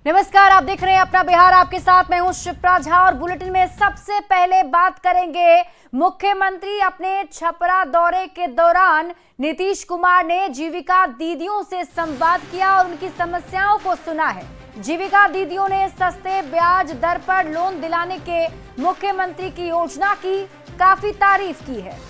नमस्कार, आप देख रहे हैं अपना बिहार। आपके साथ मैं हूं शिप्रा झा और बुलेटिन में सबसे पहले बात करेंगे। मुख्यमंत्री अपने छपरा दौरे के दौरान नीतीश कुमार ने जीविका दीदियों से संवाद किया और उनकी समस्याओं को सुना है। जीविका दीदियों ने सस्ते ब्याज दर पर लोन दिलाने के मुख्यमंत्री की योजना की काफी तारीफ की है।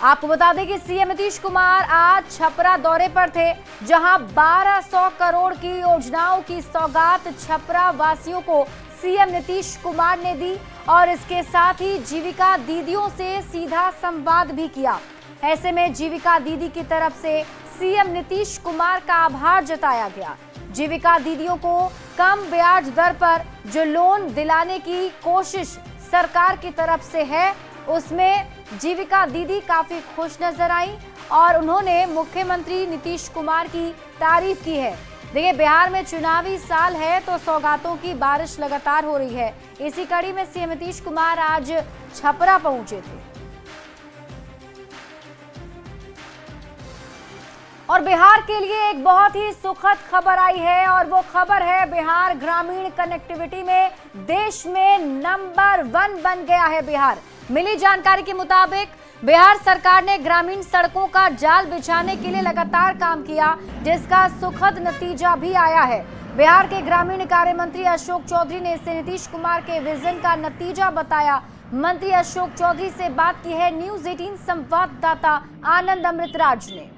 आपको बता दें कि सीएम नीतीश कुमार आज छपरा दौरे पर थे, जहां 1200 करोड़ की योजनाओं की सौगात छपरा वासियों को सीएम नीतीश कुमार ने दी और इसके साथ ही जीविका दीदियों से सीधा संवाद भी किया। ऐसे में जीविका दीदी की तरफ से सीएम नीतीश कुमार का आभार जताया गया। जीविका दीदियों को कम ब्याज दर पर जो लोन दिलाने की कोशिश सरकार की तरफ से है, उसमें जीविका दीदी काफी खुश नजर आई और उन्होंने मुख्यमंत्री नीतीश कुमार की तारीफ की है। देखिए, बिहार में चुनावी साल है तो सौगातों की बारिश लगातार हो रही है। इसी कड़ी में सीएम नीतीश कुमार आज छपरा पहुंचे थे और बिहार के लिए एक बहुत ही सुखद खबर आई है और वो खबर है बिहार ग्रामीण कनेक्टिविटी में देश में नंबर 1 बन गया है बिहार। मिली जानकारी के मुताबिक बिहार सरकार ने ग्रामीण सड़कों का जाल बिछाने के लिए लगातार काम किया, जिसका सुखद नतीजा भी आया है। बिहार के ग्रामीण कार्य मंत्री अशोक चौधरी ने इसे नीतीश कुमार के विजन का नतीजा बताया। मंत्री अशोक चौधरी से बात की है न्यूज़ 18 संवाददाता आनंद अमृतराज ने।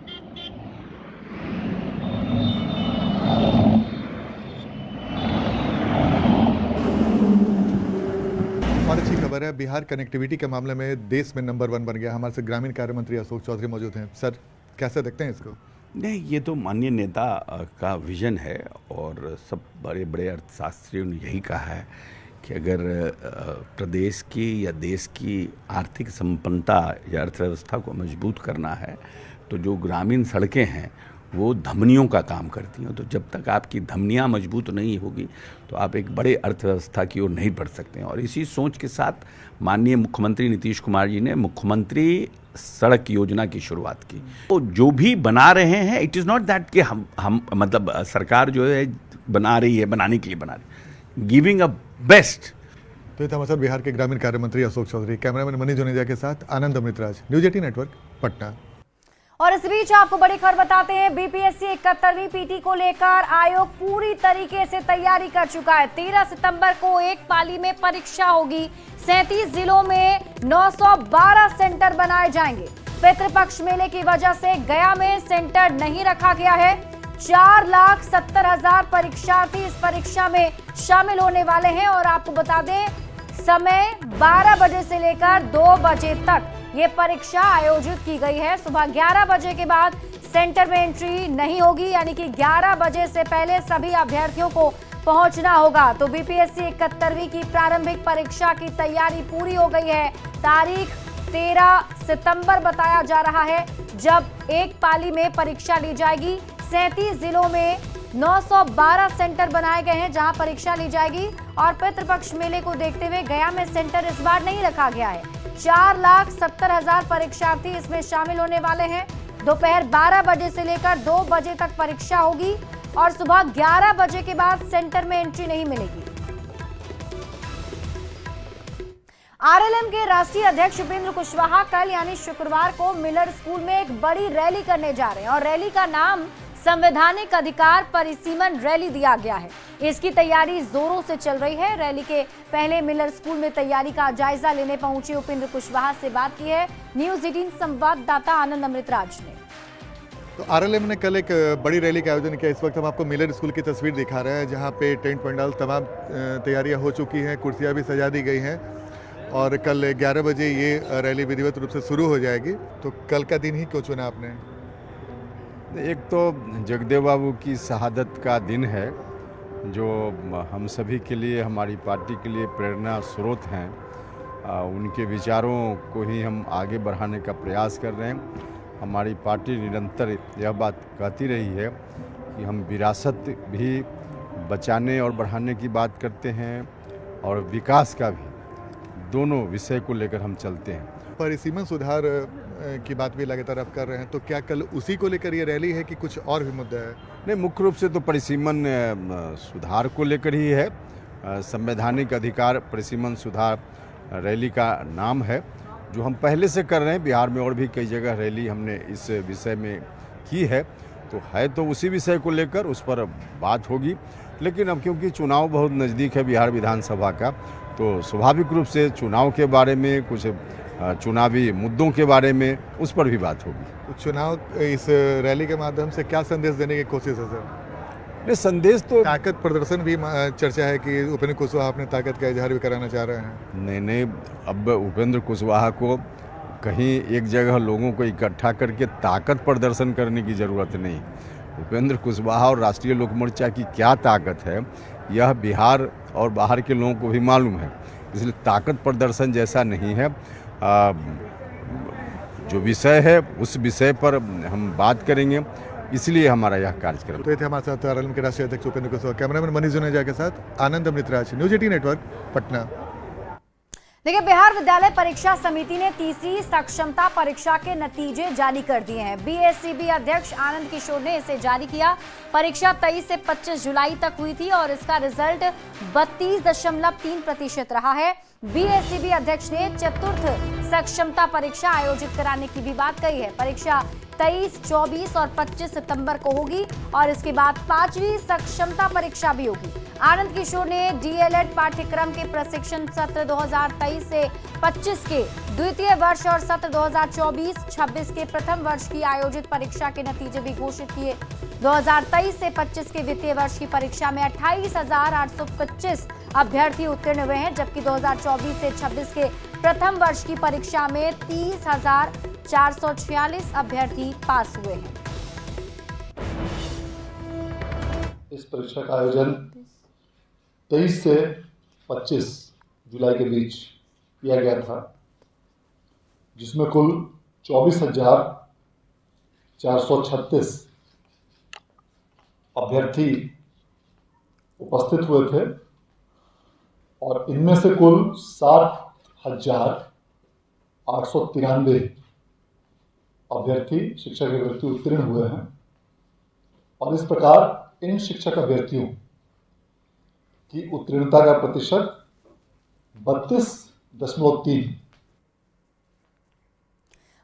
और अच्छी खबर है, बिहार कनेक्टिविटी के मामले में देश में नंबर 1 बन गया। हमारे साथ ग्रामीण कार्य मंत्री अशोक चौधरी मौजूद हैं। सर, कैसे देखते हैं इसको? नहीं, ये तो माननीय नेता का विजन है और सब बड़े बड़े अर्थशास्त्रियों ने यही कहा है कि अगर प्रदेश की या देश की आर्थिक संपन्नता या अर्थव्यवस्था को मजबूत करना है तो जो ग्रामीण सड़कें हैं वो धमनियों का काम करती हैं। तो जब तक आपकी धमनियाँ मजबूत नहीं होगी तो आप एक बड़े अर्थव्यवस्था की ओर नहीं बढ़ सकते हैं। और इसी सोच के साथ माननीय मुख्यमंत्री नीतीश कुमार जी ने मुख्यमंत्री सड़क योजना की शुरुआत की। तो जो भी बना रहे हैं, इट इज़ नॉट दैट कि हम मतलब सरकार जो है बना रही है बनाने के लिए बना रही है, गिविंग अ बेस्ट। तो ये था हमारे साथ बिहार के ग्रामीण कार्य मंत्री अशोक चौधरी। कैमरामैन मनीष जोनेजा के साथ आनंद अमृतराज, न्यूज़ 18 नेटवर्क, पटना। और इस बीच आपको बड़ी खबर बताते हैं। बीपीएससी 71वीं पीटी को लेकर आयोग पूरी तरीके से तैयारी कर चुका है। 13 सितंबर को एक पाली में परीक्षा होगी। 37 जिलों में 912 सेंटर बनाए जाएंगे। पितृपक्ष मेले की वजह से गया में सेंटर नहीं रखा गया है। 4,70,000 परीक्षार्थी इस परीक्षा में शामिल होने वाले हैं और आपको बता दें, समय 12 बजे से लेकर 2 बजे तक ये परीक्षा आयोजित की गई है। सुबह 11 बजे के बाद सेंटर में एंट्री नहीं होगी, यानी कि 11 बजे से पहले सभी अभ्यर्थियों को पहुंचना होगा। तो बीपीएससी 71वीं की प्रारंभिक परीक्षा की तैयारी पूरी हो गई है। तारीख 13 सितंबर बताया जा रहा है जब एक पाली में परीक्षा ली जाएगी। 37 जिलों में 912 सेंटर बनाए गए हैं जहां परीक्षा ली जाएगी और पितृपक्ष मेले को देखते हुए गया में सेंटर इस बार नहीं रखा गया है। 4,70,000 परीक्षार्थी इसमें शामिल होने वाले हैं। दोपहर 12 बजे से लेकर 2 बजे तक परीक्षा होगी और सुबह 11 बजे के बाद सेंटर में एंट्री नहीं मिलेगी। आरएलएम के राष्ट्रीय अध्यक्ष उपेंद्र कुशवाहा कल यानी शुक्रवार को मिलर स्कूल में एक बड़ी रैली करने जा रहे हैं और रैली का नाम संवैधानिक अधिकार परिसीमन रैली दिया गया है। इसकी तैयारी जोरों से चल रही है। रैली के पहले मिलर स्कूल में तैयारी का जायजा लेने पहुंचे उपेंद्र कुशवाहा से बात की है न्यूज़ 18 संवाददाता आनंद अमृतराज ने। तो आरएलएम ने कल एक बड़ी रैली का आयोजन किया। इस वक्त हम आपको मिलर स्कूल की तस्वीर दिखा रहे हैं, जहाँ पे टेंट पंडाल तमाम तैयारियाँ हो चुकी हैं, कुर्सियाँ भी सजा दी गई हैं और कल 11 बजे ये रैली विधिवत रूप से शुरू हो जाएगी। तो कल का दिन ही क्यों चुना आपने? एक तो जगदेव बाबू की शहादत का दिन है, जो हम सभी के लिए, हमारी पार्टी के लिए प्रेरणा स्रोत हैं। उनके विचारों को ही हम आगे बढ़ाने का प्रयास कर रहे हैं। हमारी पार्टी निरंतर यह बात कहती रही है कि हम विरासत भी बचाने और बढ़ाने की बात करते हैं और विकास का भी, दोनों विषय को लेकर हम चलते हैं। परिसीमन सुधार की बात भी लगातार आप कर रहे हैं, तो क्या कल उसी को लेकर ये रैली है कि कुछ और भी मुद्दा है? नहीं, मुख्य रूप से तो परिसीमन सुधार को लेकर ही है। संवैधानिक अधिकार परिसीमन सुधार रैली का नाम है, जो हम पहले से कर रहे हैं। बिहार में और भी कई जगह रैली हमने इस विषय में की है, तो उसी विषय को लेकर उस पर बात होगी। लेकिन अब क्योंकि चुनाव बहुत नज़दीक है बिहार विधानसभा का, तो स्वाभाविक रूप से चुनाव के बारे में, कुछ चुनावी मुद्दों के बारे में, उस पर भी बात होगी। तो चुनाव इस रैली के माध्यम से क्या संदेश देने की कोशिश है सर? नहीं, संदेश तो ताकत प्रदर्शन भी चर्चा है कि उपेंद्र कुशवाहा अपने ताकत का इजहार भी कराना चाह रहे हैं। नहीं, अब उपेंद्र कुशवाहा को कहीं एक जगह लोगों को इकट्ठा करके ताकत प्रदर्शन करने की ज़रूरत नहीं। उपेंद्र कुशवाहा और राष्ट्रीय लोक मोर्चा की क्या ताकत है, यह बिहार और बाहर के लोगों को भी मालूम है। इसलिए ताकत प्रदर्शन जैसा नहीं है। जो विषय है उस विषय पर हम बात करेंगे, इसलिए हमारा यह कार्यक्रम। तो ये थे हमारे साथ आरएलएम के राष्ट्रीय अध्यक्ष उपेंद्र कुशवाहा। कैमरामैन मनीष जुनेजा के साथ आनंद अमृतराज, न्यूज 18 नेटवर्क, पटना। देखिए, बिहार विद्यालय परीक्षा समिति ने तीसरी सक्षमता परीक्षा के नतीजे जारी कर दिए हैं। बीएससीबी अध्यक्ष आनंद किशोर ने इसे जारी किया। परीक्षा 23 से 25 जुलाई तक हुई थी और इसका रिजल्ट 32.3% रहा है। बीएससीबी अध्यक्ष ने चतुर्थ सक्षमता परीक्षा आयोजित कराने की भी बात कही है। परीक्षा 23, 24 और 25 सितंबर को होगी और इसके बाद 5वीं सक्षमता परीक्षा भी होगी। आनंद किशोर ने डीएलएड पाठ्यक्रम के प्रशिक्षण सत्र 2023 से 25 के द्वितीय वर्ष और सत्र 2024-26 के प्रथम वर्ष की आयोजित परीक्षा के नतीजे भी घोषित किए। 2023 से 25 के द्वितीय वर्ष की परीक्षा में 28,825 अभ्यर्थी उत्तीर्ण हुए हैं, जबकि 2024 से 26 के प्रथम वर्ष की परीक्षा में 30,446 अभ्यर्थी पास हुए हैं। इस परीक्षा का आयोजन 23 से 25 जुलाई के बीच किया गया था, जिसमें कुल 24,436 अभ्यर्थी उपस्थित हुए थे और इनमें से कुल 60,893 अभ्यर्थी शिक्षक अभ्यर्थी उत्तीर्ण हुए हैं और इस प्रकार इन शिक्षक अभ्यर्थियों की उत्तीर्णता का प्रतिशत 32.3।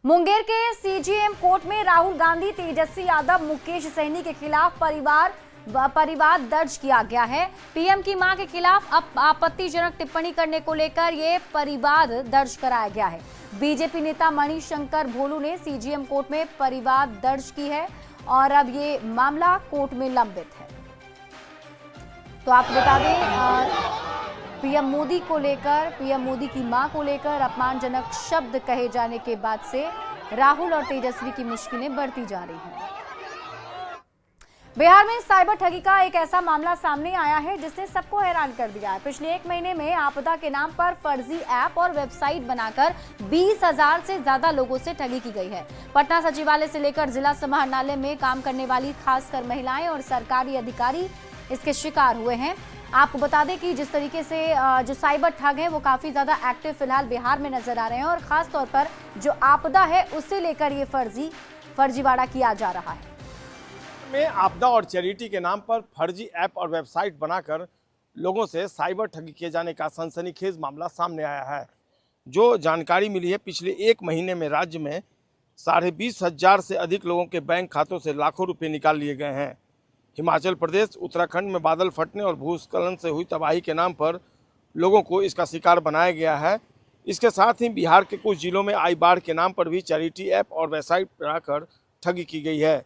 मुंगेर के सीजीएम कोर्ट में राहुल गांधी, तेजस्वी यादव, मुकेश सहनी के खिलाफ परिवाद दर्ज किया गया है। पीएम की मां के खिलाफ आपत्तिजनक टिप्पणी करने को लेकर यह परिवाद दर्ज कराया गया है। बीजेपी नेता मणिशंकर भोलू ने सीजीएम कोर्ट में परिवाद दर्ज की है और अब ये मामला कोर्ट में लंबित है। तो आपको बता दें, पीएम मोदी को लेकर, पीएम मोदी की मां को लेकर अपमानजनक शब्द कहे जाने के बाद से राहुल और तेजस्वी की मुश्किलें बढ़ती जा रही हैं। बिहार में साइबर ठगी का एक ऐसा मामला सामने आया है जिसने सबको हैरान कर दिया है। पिछले एक महीने में आपदा के नाम पर फर्जी ऐप और वेबसाइट बनाकर 20,000 से ज्यादा लोगों से ठगी की गई है। पटना सचिवालय से लेकर जिला समाहरणालय में काम करने वाली खासकर महिलाएं और सरकारी अधिकारी इसके शिकार हुए हैं। आपको बता दें कि जिस तरीके से जो साइबर ठग हैं वो काफी ज्यादा एक्टिव फिलहाल बिहार में नजर आ रहे हैं और खास तौर पर जो आपदा है उससे लेकर ये फर्जीवाड़ा किया जा रहा है। में आपदा और चैरिटी के नाम पर फर्जी ऐप और वेबसाइट बनाकर लोगों से साइबर ठगी किए जाने का सनसनीखेज मामला सामने आया है। जो जानकारी मिली है, पिछले एक महीने में राज्य में 20,500 से अधिक लोगों के बैंक खातों से लाखों रुपए निकाल लिए गए हैं। हिमाचल प्रदेश, उत्तराखंड में बादल फटने और भूस्खलन से हुई तबाही के नाम पर लोगों को इसका शिकार बनाया गया है। इसके साथ ही बिहार के कुछ जिलों में आई बाढ़ के नाम पर भी चैरिटी ऐप और वेबसाइट बनाकर ठगी की गई है।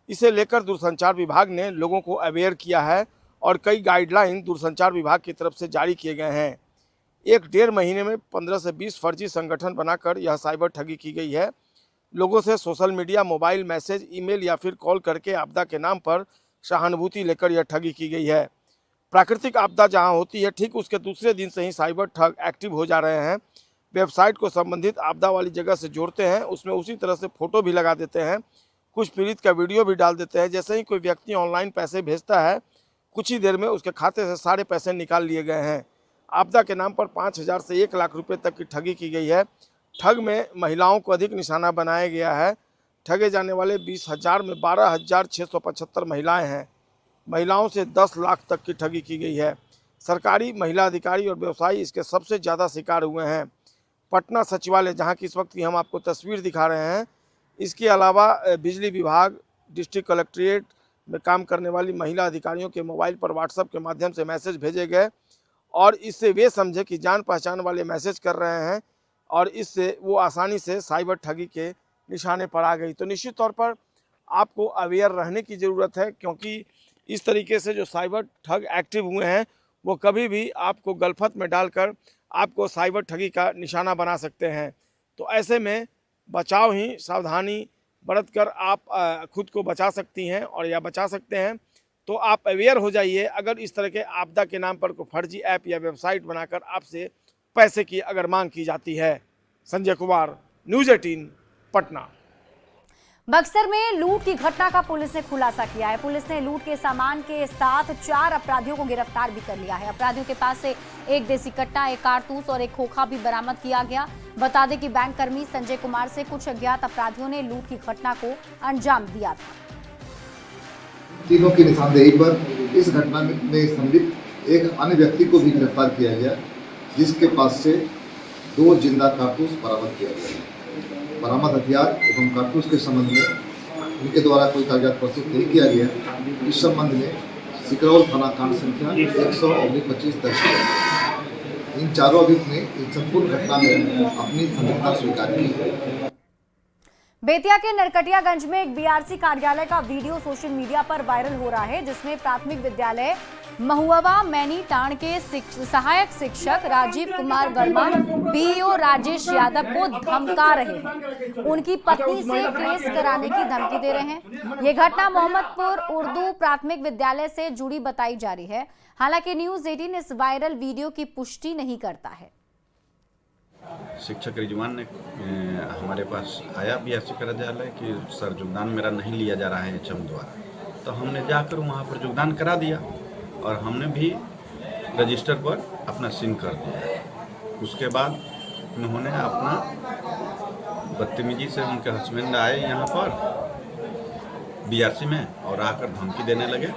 इसे लेकर दूरसंचार विभाग ने लोगों को अवेयर किया है और कई गाइडलाइन दूरसंचार विभाग की तरफ से जारी किए गए हैं। 1-1.5 महीने में 15 से 20 फर्जी संगठन बनाकर यह साइबर ठगी की गई है। लोगों से social media, mobile message, email या फिर कॉल करके आपदा के नाम पर सहानुभूति लेकर यह ठगी की गई है। प्राकृतिक आपदा जहां होती है, ठीक उसके दूसरे दिन से ही साइबर ठग एक्टिव हो जा रहे हैं। वेबसाइट को संबंधित आपदा वाली जगह से जोड़ते हैं, उसमें उसी तरह से फ़ोटो भी लगा देते हैं, कुछ पीड़ित का वीडियो भी डाल देते हैं। जैसे ही कोई व्यक्ति ऑनलाइन पैसे भेजता है, कुछ ही देर में उसके खाते से सारे पैसे निकाल लिए गए हैं। आपदा के नाम पर 5,000 से 1 लाख रुपए तक की ठगी की गई है। ठग में महिलाओं को अधिक निशाना बनाया गया है। ठगे जाने वाले 20,000 में 12,675 महिलाएं हैं। महिलाओं से 10 लाख तक की ठगी की गई है। सरकारी, महिला अधिकारी और व्यवसायी इसके सबसे ज़्यादा शिकार हुए हैं। पटना सचिवालय, जहां की इस वक्त की हम आपको तस्वीर दिखा रहे हैं, इसके अलावा बिजली विभाग, डिस्ट्रिक्ट कलेक्ट्रेट में काम करने वाली महिला अधिकारियों के मोबाइल पर व्हाट्सएप के माध्यम से मैसेज भेजे गए और इससे वे समझे कि जान पहचान वाले मैसेज कर रहे हैं और इससे वो आसानी से साइबर ठगी के निशाने पर आ गई। तो निश्चित तौर पर आपको अवेयर रहने की ज़रूरत है, क्योंकि इस तरीके से जो साइबर ठग एक्टिव हुए हैं वो कभी भी आपको गलफत में डालकर आपको साइबर ठगी का निशाना बना सकते हैं। तो ऐसे में बचाव ही, सावधानी बरतकर आप खुद को बचा सकती हैं और या बचा सकते हैं। तो आप अवेयर हो जाइए अगर इस तरह के आपदा के नाम पर कोई फर्जी ऐप या वेबसाइट बनाकर आपसे पैसे की अगर मांग की जाती है। संजय कुमार, न्यूज़ 18, पटना। बक्सर में लूट की घटना का पुलिस ने खुलासा किया है। पुलिस ने लूट के सामान के साथ 4 अपराधियों को गिरफ्तार भी कर लिया है। अपराधियों के पास से एक देसी कट्टा, एक कारतूस और एक खोखा भी बरामद किया गया। बता दें कि बैंक कर्मी संजय कुमार से कुछ अज्ञात अपराधियों ने लूट की घटना को अंजाम दिया था। तीनों की निशानदेही पर इस घटना में संलिप्त एक अन्य व्यक्ति को भी गिरफ्तार किया गया, जिसके पास से 2 जिंदा कारतूस बरामद किया गया। बरामद हथियार एवं कारतूस के संबंध में उनके द्वारा कोई कागजात प्रस्तुत नहीं किया गया। इस संबंध में सिकरौल थाना कांड संख्या 100/25 दर्ज किया। इन चारों अभियुक्त ने इस संपूर्ण घटना में अपनी संलिप्तता स्वीकार की। बेतिया के नरकटियागंज में एक बीआरसी कार्यालय का वीडियो सोशल मीडिया पर वायरल हो रहा है, जिसमें प्राथमिक विद्यालय महुआ मैनी टाण के सहायक शिक्षक राजीव कुमार वर्मा बीईओ राजेश यादव को धमका रहे हैं। उनकी पत्नी से केस कराने की धमकी दे रहे हैं। ये घटना मोहम्मदपुर उर्दू प्राथमिक विद्यालय से जुड़ी बताई जा रही है। हालांकि न्यूज़ 18 इस वायरल वीडियो की पुष्टि नहीं करता है। शिक्षक रिजवान ने हमारे पास आया बीआरसी कार्यालय कि सर योगदान मेरा नहीं लिया जा रहा है एचएम द्वारा, तो हमने जाकर वहाँ पर योगदान करा दिया और हमने भी रजिस्टर पर अपना सिंह कर दिया। उसके बाद उन्होंने अपना बदतमीजी से, उनके हस्बैंड आए यहाँ पर बीआरसी में और आकर धमकी देने लगे।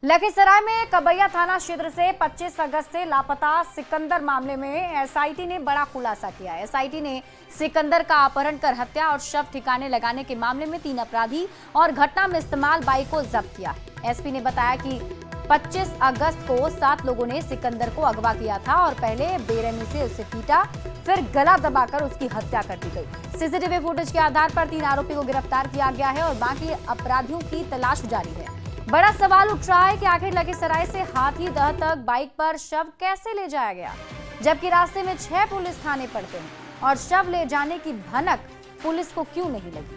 लखीसराय में कबैया थाना क्षेत्र से 25 अगस्त से लापता सिकंदर मामले में एसआईटी ने बड़ा खुलासा किया है। एसआईटी ने सिकंदर का अपहरण कर हत्या और शव ठिकाने लगाने के मामले में 3 अपराधी और घटना में इस्तेमाल बाइक को जब्त किया है। एसपी ने बताया कि 25 अगस्त को 7 लोगों ने सिकंदर को अगवा किया था और पहले बेरहमी से उसे पीटा, फिर गला दबाकर उसकी हत्या कर दी गई। सीसीटीवी फुटेज के आधार पर 3 आरोपी को गिरफ्तार किया गया है और बाकी अपराधियों की तलाश जारी है। बड़ा सवाल उठ रहा है कि आखिर लखीसराय से हाथीदह तक बाइक पर शव कैसे ले जाया गया, जबकि रास्ते में 6 पुलिस थाने पड़ते हैं और शव ले जाने की भनक पुलिस को क्यों नहीं लगी।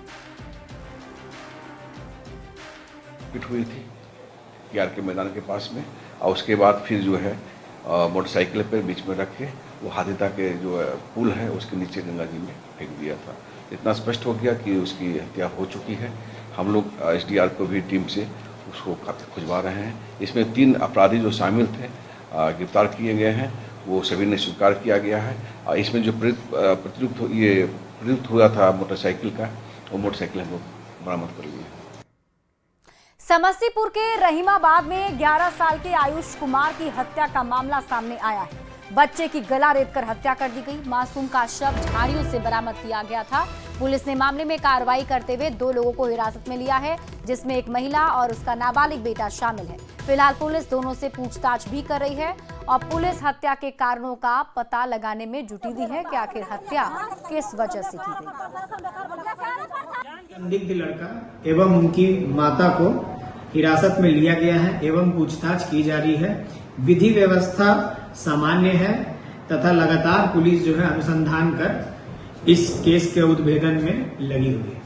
पिट हुई थी यार के मैदान के पास में, और उसके बाद फिर जो है मोटरसाइकिल पे बीच में रख के वो हाथीदह के जो पुल है उसके नीचे गंगा जी में फेंक दिया था। इतना स्पष्ट हो गया कि उसकी हत्या हो चुकी है। हम लोग एसडीआर को भी टीम से उसको खुजवा रहे हैं। इसमें 3 अपराधी जो शामिल थे गिरफ्तार किए गए हैं, वो सभी ने स्वीकार किया गया है। इसमें जो प्रयुक्त हुआ था मोटरसाइकिल का, वो मोटरसाइकिल हम लोग बरामद कर लिए। समस्तीपुर के रहीमाबाद में 11 साल के आयुष कुमार की हत्या का मामला सामने आया है। बच्चे की गला रेतकर हत्या कर दी गई। मासूम का शव झाड़ियों से बरामद किया गया था। पुलिस ने मामले में कार्रवाई करते हुए 2 लोगों को हिरासत में लिया है, जिसमें एक महिला और उसका नाबालिग बेटा शामिल है। फिलहाल पुलिस दोनों से पूछताछ भी कर रही है और पुलिस हत्या के कारणों का पता लगाने में जुटी हुई है कि आखिर हत्या किस वजह से की गई। संदिग्ध लड़का एवं उनकी माता को हिरासत में लिया गया है एवं पूछताछ की जा रही है। विधि व्यवस्था सामान्य है तथा लगातार पुलिस जो है अनुसंधान कर इस केस के उद्भेदन में लगी हुई है।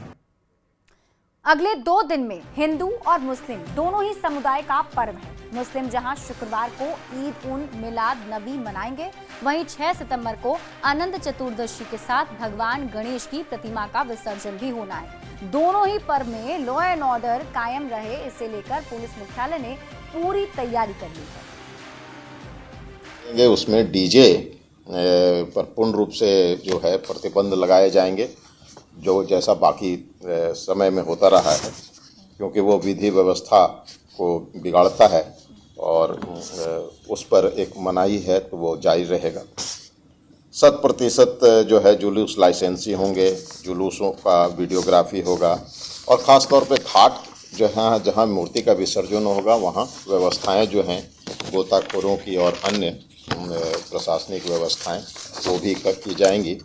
अगले 2 दिन में हिंदू और मुस्लिम दोनों ही समुदाय का पर्व है। मुस्लिम जहां शुक्रवार को ईद उन मिलाद नबी मनाएंगे, वहीं 6 सितंबर को अनंत चतुर्दशी के साथ भगवान गणेश की प्रतिमा का विसर्जन भी होना है। दोनों ही पर्व में लॉ एंड ऑर्डर कायम रहे, इसे लेकर पुलिस मुख्यालय ने पूरी तैयारी कर ली है। उसमें डीजे पर पूर्ण रूप से जो है प्रतिबंध लगाए जाएंगे जो जैसा बाकी समय में होता रहा है, क्योंकि वो विधि व्यवस्था को बिगाड़ता है और उस पर एक मनाही है, तो वो जारी रहेगा। 100% जो है जुलूस लाइसेंसी होंगे, जुलूसों का वीडियोग्राफी होगा और ख़ास तौर पे घाट जहाँ मूर्ति का विसर्जन होगा वहाँ व्यवस्थाएं जो हैं गोताखोरों की और अन्य प्रशासनिक व्यवस्थाएं वो भी की जाएंगी।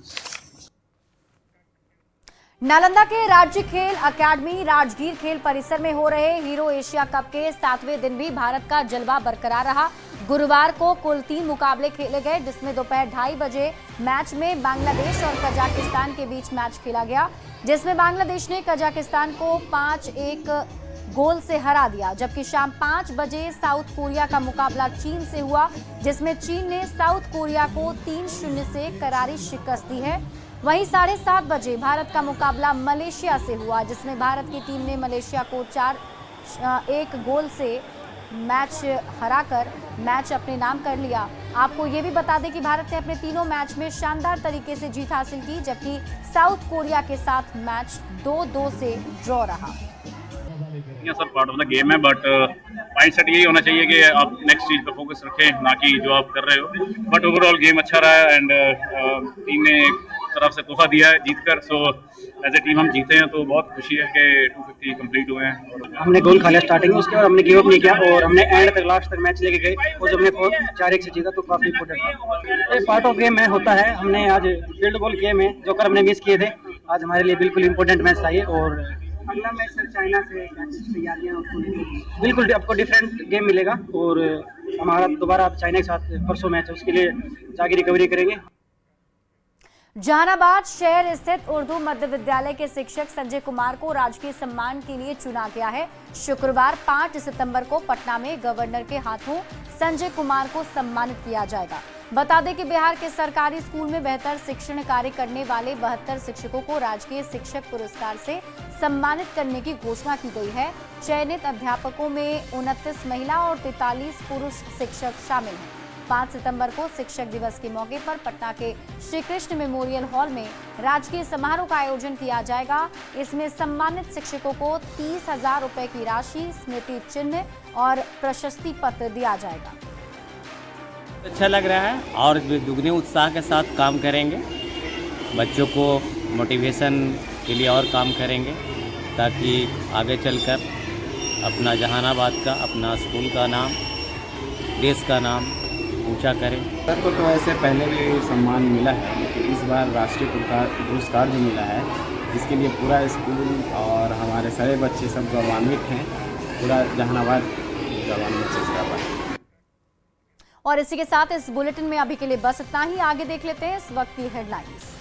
नालंदा के राज्य खेल अकादमी राजगीर खेल परिसर में हो रहे हीरो एशिया कप के 7वें दिन भी भारत का जलवा बरकरार रहा। गुरुवार को कुल 3 मुकाबले खेले गए, जिसमें दोपहर 2:30 बजे मैच में बांग्लादेश और कजाकिस्तान के बीच मैच खेला गया, जिसमें बांग्लादेश ने कजाकिस्तान को 5-1 गोल से हरा दिया। जबकि शाम 5 बजे साउथ कोरिया का मुकाबला चीन से हुआ, जिसमें चीन ने साउथ कोरिया को 3-0 से करारी शिकस्त दी है। वहीं 7:30 बजे भारत का मुकाबला मलेशिया से हुआ, जिसमें भारत की टीम ने मलेशिया को 4-1 गोल से मैच हराकर मैच अपने नाम कर लिया। आपको ये भी बता दें कि भारत ने अपने तीनों मैच में शानदार तरीके से जीत हासिल की, जबकि साउथ कोरिया के साथ मैच 2-2 से ड्रॉ रहा। Sir part of the game है, बट माइंड सेट यही होना चाहिए कि आप नेक्स्ट चीज पर फोकस रखें, ना कि जो आप कर रहे हो। बट ओवरऑल गेम अच्छा रहा है एंड टीम ने एक तरफ से तोहफा दिया है जीतकर। सो एज ए टीम हम जीते हैं तो बहुत खुशी है कि 250 कंप्लीट हुए हैं। हमने गोल खा लिया स्टार्टिंग में, उसके बाद हमने गिव अप नहीं किया और हमने एंड तक लास्ट तक मैच लेके गए और जब हमने 4-1 से जीता तो काफी इंपॉर्टेंट था। ये पार्ट ऑफ गेम में होता है। हमने आज फील्ड गोल किए में जो कर हमने मिस किए थे, आज हमारे लिए बिल्कुल इंपॉर्टेंट मैच था ये। और अगला मैच सर चाइना से तैयारियां बिल्कुल आपको डिफरेंट गेम मिलेगा और हमारा दोबारा चाइना के साथ परसों मैच है, उसके लिए जाके रिकवरी करेंगे। जहानाबाद शहर स्थित उर्दू मध्य विद्यालय के शिक्षक संजय कुमार को राजकीय सम्मान के लिए चुना गया है। शुक्रवार 5 सितंबर को पटना में गवर्नर के हाथों संजय कुमार को सम्मानित किया जाएगा। बता दें कि बिहार के सरकारी स्कूल में बेहतर शिक्षण कार्य करने वाले 72 शिक्षकों को राजकीय शिक्षक पुरस्कार से सम्मानित करने की घोषणा की गई है। चयनित अध्यापकों में 29 महिला और 43 पुरुष शिक्षक शामिल हैं। 5 सितंबर को शिक्षक दिवस के मौके पर पटना के श्री कृष्ण मेमोरियल हॉल में राजकीय समारोह का आयोजन किया जाएगा। इसमें सम्मानित शिक्षकों को 30,000 रुपए की राशि, स्मृति चिन्ह और प्रशस्ति पत्र दिया जाएगा। अच्छा लग रहा है और दुगने उत्साह के साथ काम करेंगे। बच्चों को मोटिवेशन के लिए और काम करेंगे ताकि आगे चलकर अपना जहानाबाद का, अपना स्कूल का नाम, देश का नाम ऊंचा करें। सर को तो ऐसे पहले भी सम्मान मिला है, लेकिन इस बार राष्ट्रीय पुरस्कार जो मिला है, जिसके लिए पूरा स्कूल और हमारे सारे बच्चे सब गौरवान्वित हैं। पूरा जहानाबाद गौरवान्वित से इसका बात। और इसी के साथ इस बुलेटिन में अभी के लिए बस इतना ही। आगे देख लेते हैं इस वक्त की हेडलाइंस।